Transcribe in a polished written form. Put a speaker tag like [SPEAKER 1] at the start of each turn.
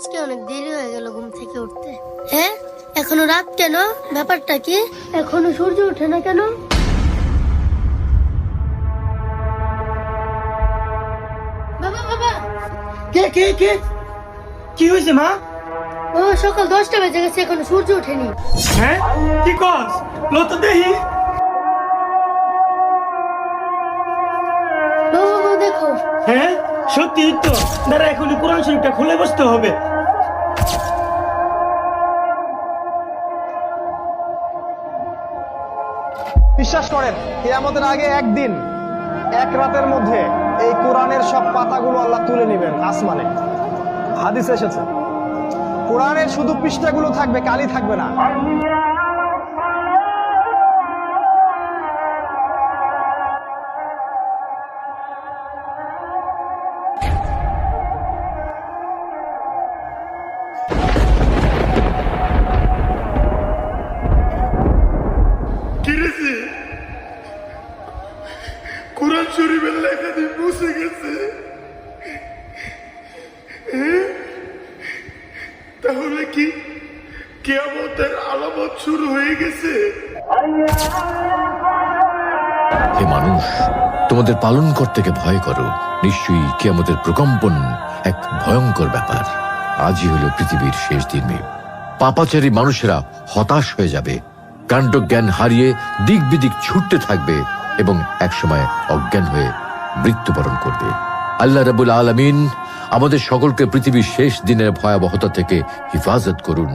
[SPEAKER 1] আজকে অনেক দেরি হয়ে গেল ঘুম থেকে উঠতে। হ্যাঁ, এখনো রাত কেন? ব্যাপারটা কি? এখনো সূর্য ওঠে না কেন? বাবা বাবা,
[SPEAKER 2] কে কে কে কি হয়েছে মা?
[SPEAKER 1] ও সকাল 10টা বেজে গেছে, এখনো সূর্য ওঠেনি।
[SPEAKER 2] হ্যাঁ, কি কস? লত দেহি।
[SPEAKER 1] বাবা বাবা দেখো।
[SPEAKER 2] হ্যাঁ, সত্যি তো। দাঁড়া, এখনই কোরআন শরীফটা খুলে বসতে হবে।
[SPEAKER 3] বিশ্বাস করেন, কিয়ামতের আগে একদিন, এক রাতের মধ্যে এই কোরআনের সব পাতাগুলো আল্লাহ তুলে নেবেন আসমানে। হাদিস এসেছে, কোরআনের শুধু পৃষ্ঠাগুলো থাকবে, কালি থাকবে না।
[SPEAKER 4] কিরেছে কোরআন শরীফের লেখা দিয়ে মুছে গেছে। তাহলে কি কিয়ামতের আলামত শুরু হয়ে গেছে?
[SPEAKER 5] হে মানুষ, তোমাদের পালন করতে ভয় করো। নিশ্চয়ই কিয়ামতের প্রকম্পন এক ভয়ঙ্কর ব্যাপার। আজই হলো পৃথিবীর শেষ দিন। পাপাচারী মানুষেরা হতাশ হয়ে যাবে, কাণ্ডজ্ঞান হারিয়ে দিক বিদিক ছুটতে থাকবে এবং একসময় অজ্ঞান হয়ে মৃত্যুবরণ করবে। আল্লাহ রাব্বুল আলামিন আমাদের সকলকে পৃথিবীর শেষ দিনের ভয়াবহতা থেকে হিফাজত করুন।